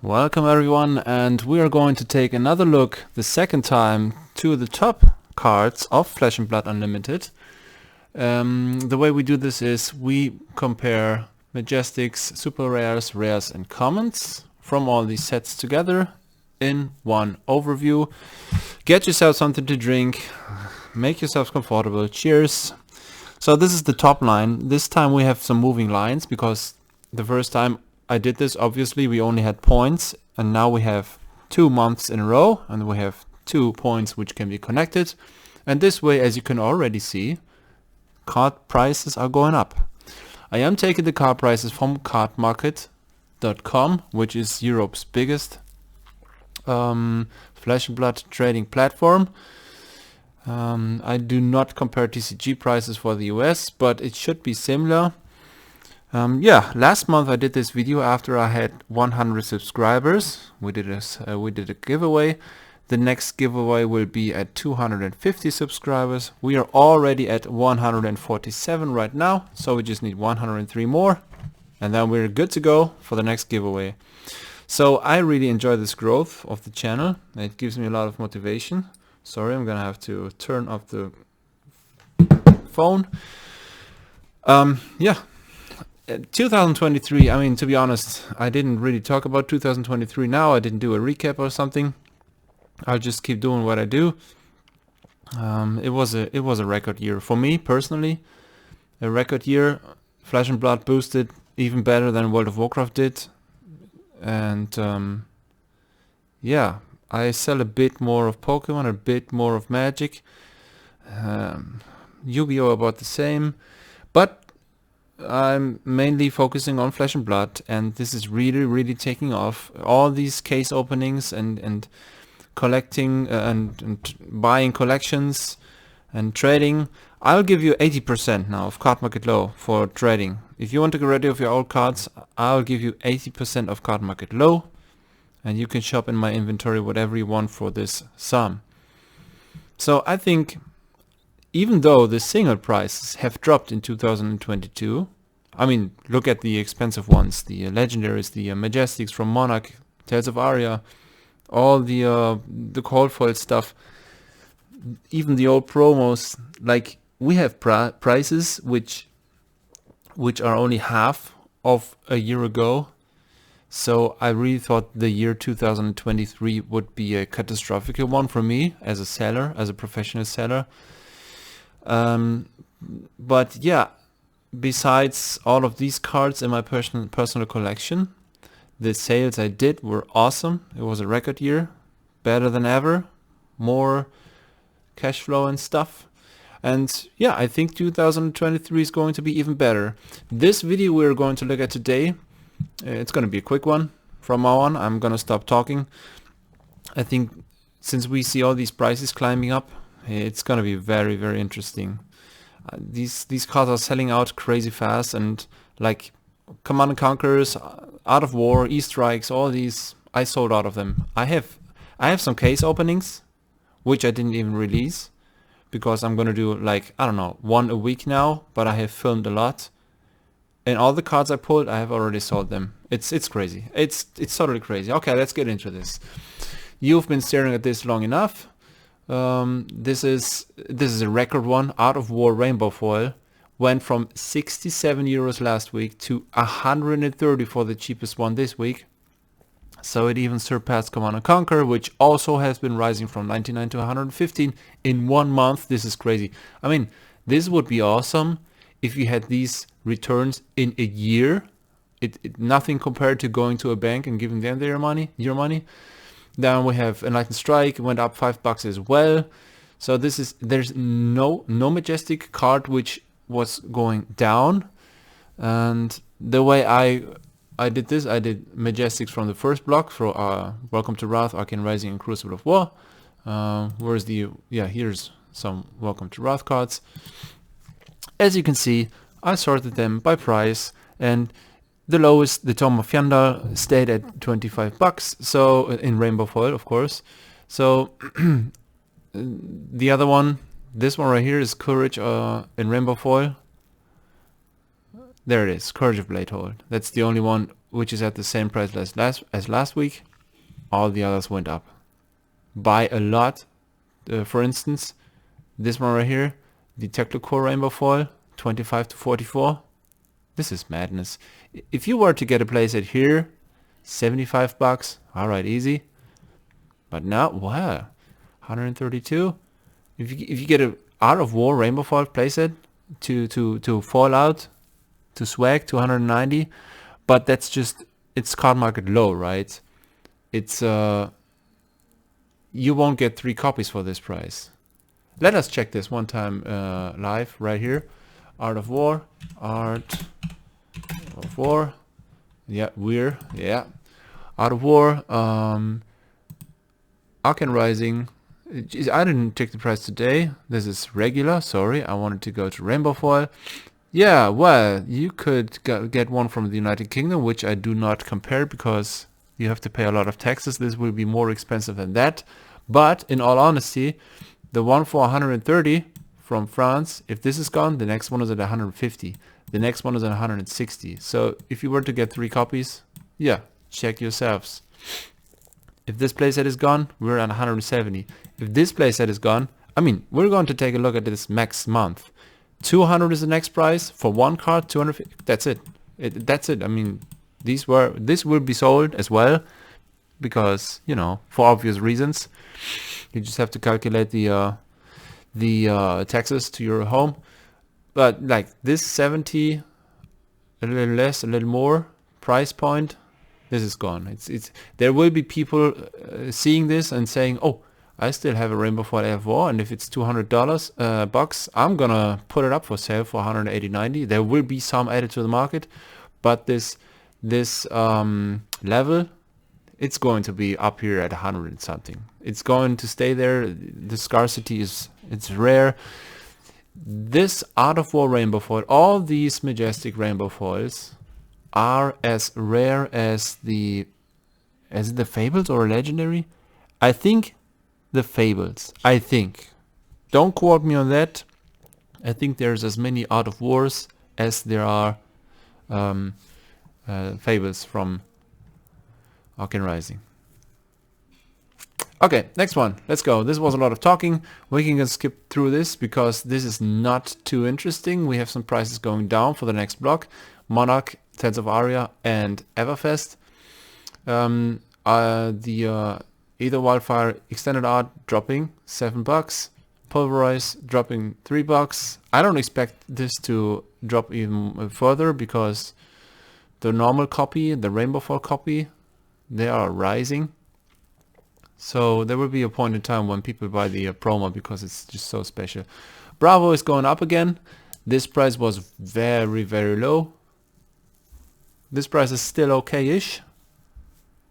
Welcome everyone, and we are going to take another look, the second time, to the top cards of Flesh and Blood Unlimited. The way we do this is we compare majestics, super rares, rares and commons from all these sets together in one overview. Get yourself something to drink, make yourself comfortable, cheers. So this is the top line. This time we have some moving lines because the first time I did this, obviously we only had points, and now we have 2 months in a row and we have 2 points which can be connected, and this way, as you can already see, card prices are going up. I am taking the card prices from cardmarket.com, which is Europe's biggest Flesh and Blood trading platform. I do not compare TCG prices for the US, but it should be similar. Last month I did this video after I had 100 subscribers. We did a giveaway. The next giveaway will be at 250 subscribers. We are already at 147 right now, so we just need 103 more, and then we're good to go for the next giveaway. So I really enjoy this growth of the channel. It gives me a lot of motivation. Sorry, I'm gonna have to turn off the phone. 2023, I mean, to be honest, I didn't really talk about 2023 now. I didn't do a recap or something. I'll just keep doing what I do. It was a record year for me personally. A record year. Flesh and Blood boosted even better than World of Warcraft did. And I sell a bit more of Pokemon, a bit more of Magic. Yu-Gi-Oh! About the same. But I'm mainly focusing on Flesh and Blood, and this is really taking off. All these case openings and collecting and buying collections and trading. I'll give you 80% now of card market low for trading. If you want to get rid of your old cards, I'll give you 80% of card market low, and you can shop in my inventory whatever you want for this sum. So I think, even though the single prices have dropped in 2022, I mean, look at the expensive ones, the legendaries, the majestics from Monarch, Tales of Aria, all the cold foil stuff, even the old promos. Like, we have prices which are only half of a year ago. So I really thought the year 2023 would be a catastrophic one for me as a seller, as a professional seller. But yeah, besides all of these cards in my personal collection, the sales I did were awesome. It was a record year, better than ever, more cash flow and stuff. And yeah, I think 2023 is going to be even better. This video we're going to look at today, it's going to be a quick one. From now on, I'm going to stop talking. I think since we see all these prices climbing up, it's gonna be very interesting. These cards are selling out crazy fast, and like Command & Conquerors, Art of War, E-Strikes, all these, I sold out of them. I have some case openings which I didn't even release because I'm gonna do, like, I don't know, 1 a week now, but I have filmed a lot, and all the cards I pulled, I have already sold them. It's crazy. It's totally crazy. Okay, let's get into this. You've been staring at this long enough. This is a record one. Art of War Rainbow Foil went from 67 euros last week to 130 for the cheapest one this week. So it even surpassed Command & Conquer, which also has been rising from 99 to 115 in 1 month. This is crazy. I mean, this would be awesome if you had these returns in a year. Nothing compared to going to a bank and giving them your money. Then we have Enlightened Strike, went up $5 as well. So there's no majestic card which was going down. And the way I did this, I did majestics from the first block for Welcome to Wrath, Arcane Rising, and Crucible of War. Here's some Welcome to Wrath cards. As you can see, I sorted them by price, and the lowest, the Tome of Fyendal, stayed at $25. So in Rainbow Foil, of course. So the other one, this one right here, is Courage in Rainbow Foil. There it is, Courage of Bladehold. That's the only one which is at the same price as last week. All the others went up by a lot. For instance, this one right here, the Technicore Rainbow Foil, 25 to 44. This is madness. If you were to get a playset here, 75 bucks. All right, easy. But now, wow, 132. If you get a Art of War Rainbow Foil playset to Fallout, to Swag, 290. But that's just, it's card market low, right? It's you won't get 3 copies for this price. Let us check this one time live right here. Art of War. Yeah, yeah. Art of War. Arcane Rising. I didn't check the price today. This is regular. Sorry, I wanted to go to Rainbow Foil. Yeah, well, you could get one from the United Kingdom, which I do not compare because you have to pay a lot of taxes. This will be more expensive than that. But in all honesty, the one for 130 from France, if this is gone, the next one is at 150. The next one is at 160. So if you were to get 3 copies, yeah, check yourselves. If this playset is gone, we're at 170. If this playset is gone, I mean, we're going to take a look at this next month. 200 is the next price for one card. 250. That's it. That's it. I mean, this will be sold as well because, you know, for obvious reasons. You just have to calculate the taxes to your home. But like this 70, a little less, a little more price point, this is gone. It's there will be people seeing this and saying, "Oh, I still have a Rainbow Foil AF4, and if it's $200 bucks, I'm gonna put it up for sale for 180.90." There will be some added to the market, but this level, it's going to be up here at 100 and something. It's going to stay there. The scarcity it's rare. This Art of War Rainbow Foil, all these majestic Rainbow Foils are as rare as the fabled or legendary. I think the fables. I think. Don't quote me on that. I think there's as many Art of Wars as there are fables from Arcane Rising. Okay, next one. Let's go. This was a lot of talking. We can skip through this because this is not too interesting. We have some prices going down for the next block. Monarch, Tales of Aria, and Everfest. The Either Wildfire Extended Art dropping $7. Pulverize dropping $3. I don't expect this to drop even further because the normal copy, the Rainbow Foil copy, they are rising. So there will be a point in time when people buy the promo because it's just so special. Bravo is going up again. This price was very, very low. This price is still okay-ish.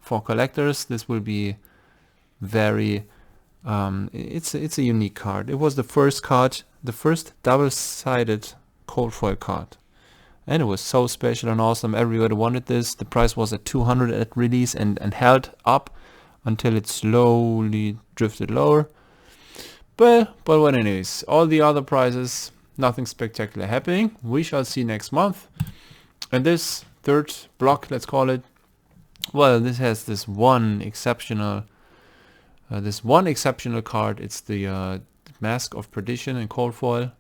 For collectors, this will be very... it's a unique card. It was the first card, the first double-sided cold foil card. And it was so special and awesome. Everybody wanted this. The price was at 200 at release and held up until it slowly drifted lower. But anyways, all the other prices, nothing spectacular happening. We shall see next month. And this third block, let's call it, well, this has this one exceptional card. It's the Mask of Perdition in cold foil,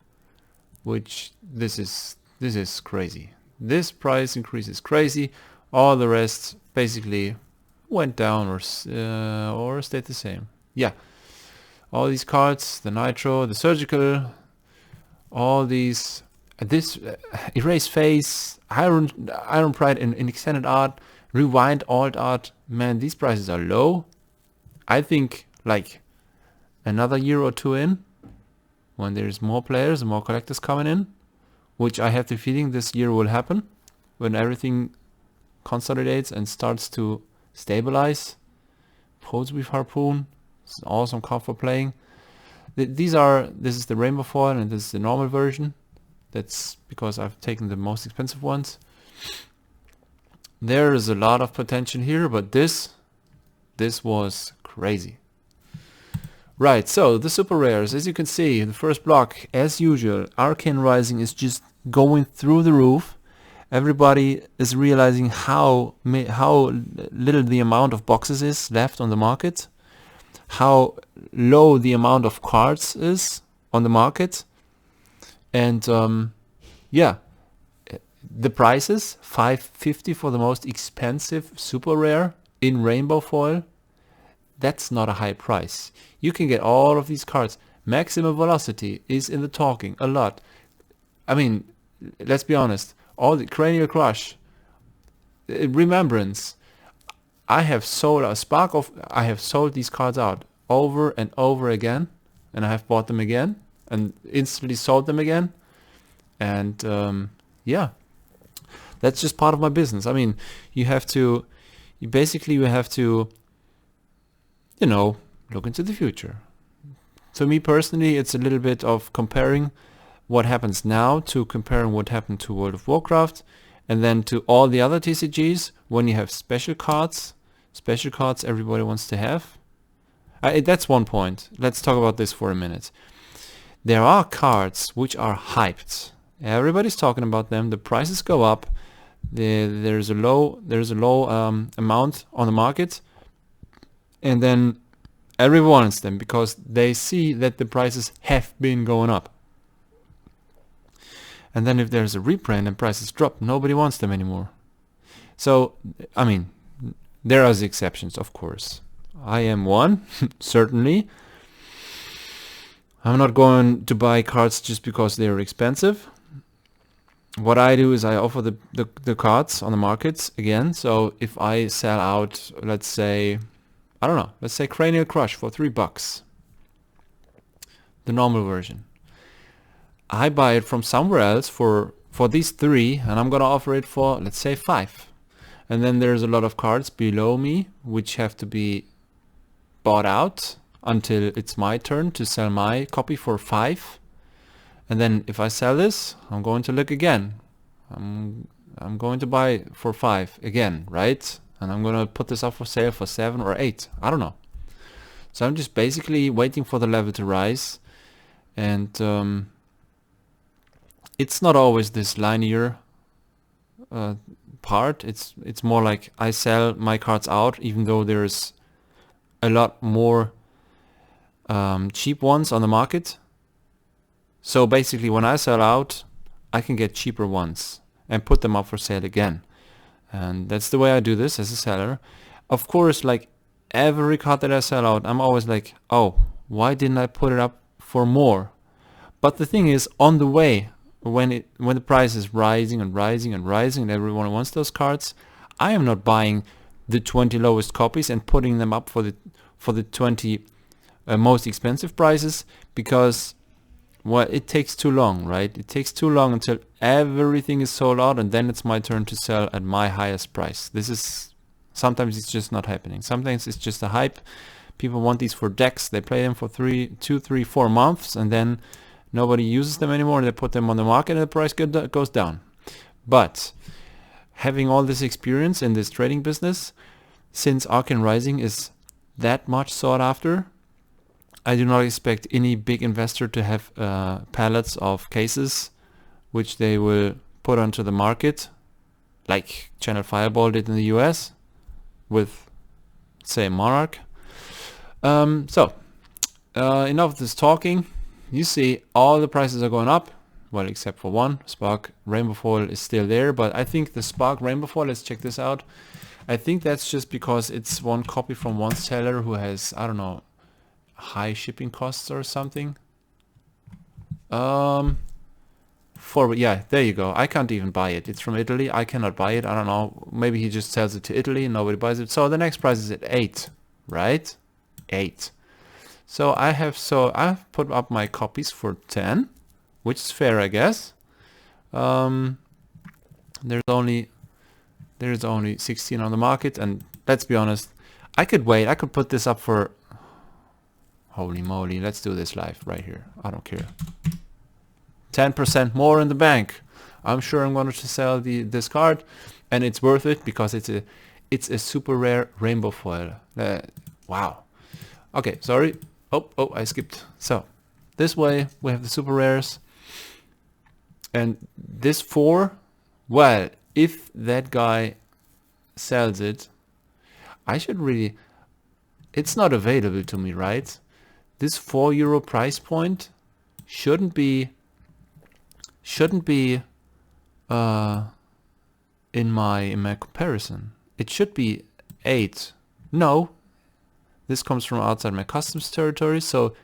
which this is crazy. This price increase is crazy. All the rest basically went down or stayed the same. Yeah, all these cards, the Nitro, the Surgical, all these, this Erase Face, Iron Pride in Extended Art, Rewind Alt Art. Man, these prices are low. I think like another year or two in, when there's more players and more collectors coming in, which I have the feeling this year will happen, when everything consolidates and starts to stabilize. Pose with Harpoon, it's an awesome card for playing. This is the Rainbow Foil and this is the normal version. That's because I've taken the most expensive ones. There is a lot of potential here, but this was crazy. Right, so the super rares, as you can see, the first block, as usual, Arcane Rising is just going through the roof. Everybody is realizing how little the amount of boxes is left on the market, how low the amount of cards is on the market, and yeah, the prices $550 for the most expensive super rare in rainbow foil. That's not a high price. You can get all of these cards. Maximum velocity is in the talking a lot. I mean, let's be honest. All the cranial crush, remembrance. I have sold these cards out over and over again, and I have bought them again and instantly sold them again. And yeah, that's just part of my business. I mean, you have to look into the future. To me personally, it's a little bit of comparing what happens now to comparing what happened to World of Warcraft, and then to all the other TCGs when you have special cards everybody wants to have. That's one point. Let's talk about this for a minute. There are cards which are hyped. Everybody's talking about them. The prices go up. There's a low amount on the market, and then everyone wants them because they see that the prices have been going up. And then if there's a reprint and prices drop, nobody wants them anymore. So, I mean, there are the exceptions, of course. I am one, certainly. I'm not going to buy cards just because they're expensive. What I do is I offer the cards on the markets again. So if I sell out, let's say Cranial Crush for $3, the normal version, I buy it from somewhere else for these 3, and I'm gonna offer it for, let's say, 5. And then there's a lot of cards below me which have to be bought out until it's my turn to sell my copy for 5. And then if I sell this, I'm going to look again. I'm going to buy for 5 again, right? And I'm gonna put this up for sale for 7 or 8. I don't know. So I'm just basically waiting for the level to rise, and it's not always this linear part. It's more like I sell my cards out, even though there's a lot more cheap ones on the market. So basically, when I sell out, I can get cheaper ones and put them up for sale again. And that's the way I do this as a seller. Of course, like every card that I sell out, I'm always like, oh, why didn't I put it up for more? But the thing is, on the way, when the price is rising and rising and rising and everyone wants those cards, I am not buying the 20 lowest copies and putting them up for the 20 most expensive prices, because it takes too long, right? It takes too long until everything is sold out, and then it's my turn to sell at my highest price. Sometimes it's just not happening. Sometimes it's just a hype. People want these for decks. They play them for 2, 3, 4 months, and then nobody uses them anymore. They put them on the market and the price goes down. But having all this experience in this trading business, since Arcane Rising is that much sought after, I do not expect any big investor to have pallets of cases which they will put onto the market, like Channel Fireball did in the US with, say, Monarch. Enough of this talking. You see all the prices are going up, well, except for one. Spark Rainbow Foil is still there, but I think the Spark Rainbow Foil, let's check this out. I think that's just because it's one copy from one seller who has, I don't know, high shipping costs or something. Yeah, there you go. I can't even buy it. It's from Italy. I cannot buy it. I don't know. Maybe he just sells it to Italy and nobody buys it. So the next price is at 8, right? 8. So I've put up my copies for 10, which is fair, I guess. There's only 16 on the market, and let's be honest, I could wait. I could put this up for, holy moly, let's do this live right here. I don't care. 10% more in the bank. I'm sure I'm going to sell this card, and it's worth it because it's a super rare rainbow foil. Wow. Okay, sorry. Oh, I skipped. So this way we have the super rares, and this 4 Well, if that guy sells it, I should really... It's not available to me, right? This €4 price point shouldn't be uh, in my comparison. It should be 8. No, this comes from outside my customs territory. So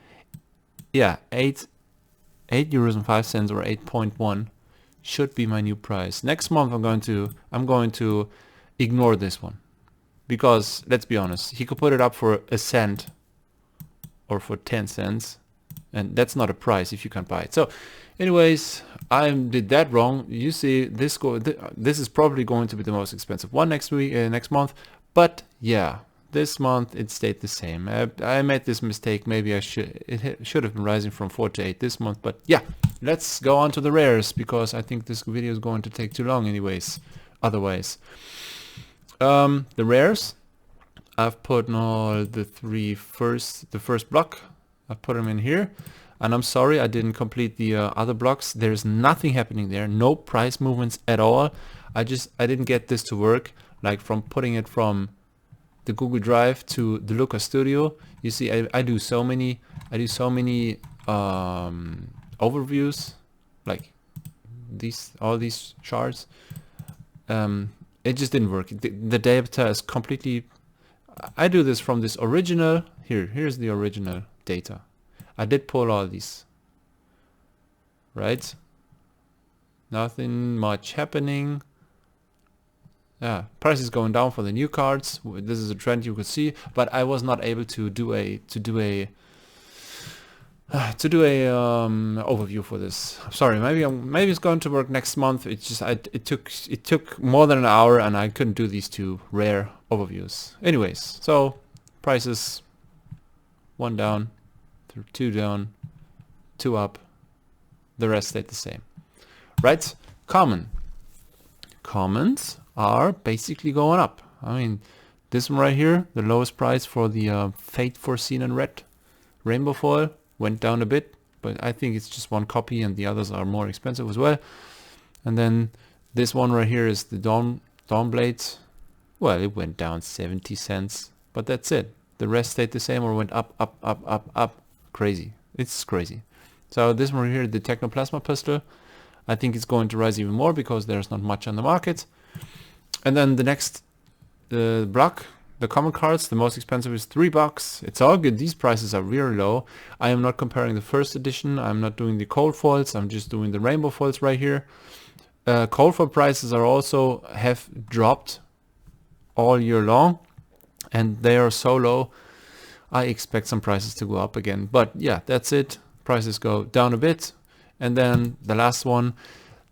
yeah, 8 euros and 5 cents or 8.1 should be my new price. Next month I'm going to ignore this one, because let's be honest, he could put it up for a cent or for 10 cents, and that's not a price if you can't buy it. So anyways, I did that wrong. You see, this is probably going to be the most expensive one next month. But yeah, this month it stayed the same. I made this mistake. Maybe it should have been rising from 4 to 8 this month. But yeah, let's go on to the rares, because I think this video is going to take too long anyways. Otherwise, the rares, I've put all the first block. I've put them in here. And I'm sorry I didn't complete the other blocks. There's nothing happening there. No price movements at all. I didn't get this to work. Like from putting it from the Google Drive to the Looker Studio. You see, I do so many overviews, like all these charts. It just didn't work. The data is completely... I do this from this original. Here's the original data. I did pull all these, right? Nothing much happening. Yeah, price is going down for the new cards. This is a trend you could see, but I was not able to do a overview for this. Sorry, maybe it's going to work next month. It's just it took more than an hour, and I couldn't do these two rare overviews. Anyways, so prices 1 down, 2 down, 2 up. The rest stayed the same, right? Commons are basically going up. I mean, this one right here, the lowest price for the Fate Foreseen in Red rainbow foil, went down a bit, but I think it's just one copy and the others are more expensive as well. And then this one right here is the Dawnblade. Well, it went down 70 cents, but that's it. The rest stayed the same or went up, up, up, up, up. Crazy. It's crazy. So this one right here, the Technoplasma pistol, I think it's going to rise even more because there's not much on the market. And then the next block, the common cards, the most expensive is $3. It's all good. These prices are really low. I am not comparing the first edition. I'm not doing the cold foils. I'm just doing the rainbow foils right here. Cold foil prices are also have dropped all year long, and they are so low. I expect some prices to go up again. But yeah, that's it. Prices go down a bit. And then the last one,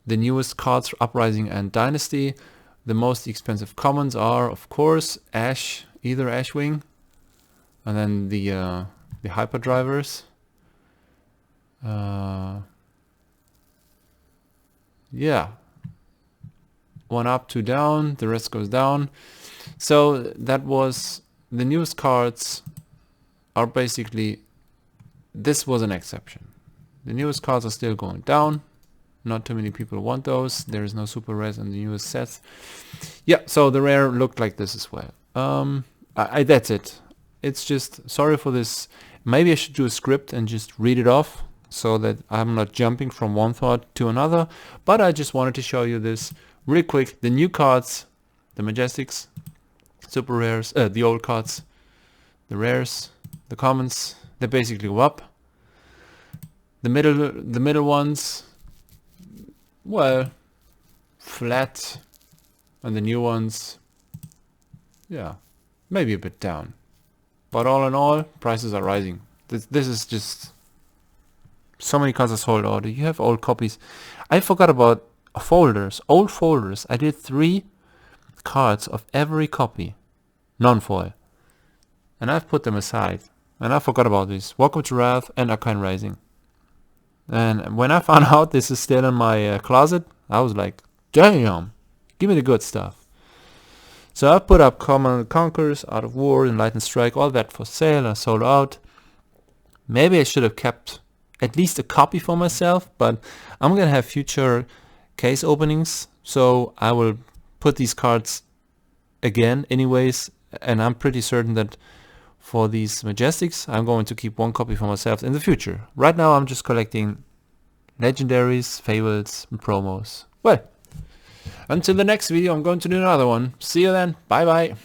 the newest cards, Uprising and Dynasty. The most expensive commons are, of course, Ash, either Ashwing, and then the hyperdrivers. Yeah, 1 up, 2 down, the rest goes down. So that was the newest cards are basically, this was an exception. The newest cards are still going down. Not too many people want those. There is no super rares in the newest sets. Yeah, so the rare looked like this as well. That's it. It's just, sorry for this. Maybe I should do a script and just read it off so that I'm not jumping from one thought to another. But I just wanted to show you this really quick. The new cards, the majestics, super rares, the old cards, the rares, the commons, they basically go up. The middle ones, well, flat, and the new ones, yeah, maybe a bit down. But all in all, prices are rising. This is just so many cards are sold out. You have old copies. I forgot about folders, old folders. I did 3 cards of every copy, non-foil, and I've put them aside. And I forgot about this. Welcome to Wrath and Arcane Rising. And when I found out this is still in my closet, I was like, damn, give me the good stuff. So I put up Command Conquerors, Art of War, Enlightened Strike, all that for sale. I sold out. Maybe I should have kept at least a copy for myself, but I'm going to have future case openings So I will put these cards again anyways, and I'm pretty certain that for these Majestics I'm going to keep one copy for myself in the future. Right now I'm just collecting legendaries, fables, and promos. Well, until the next video I'm going to do another one. See you then. Bye bye.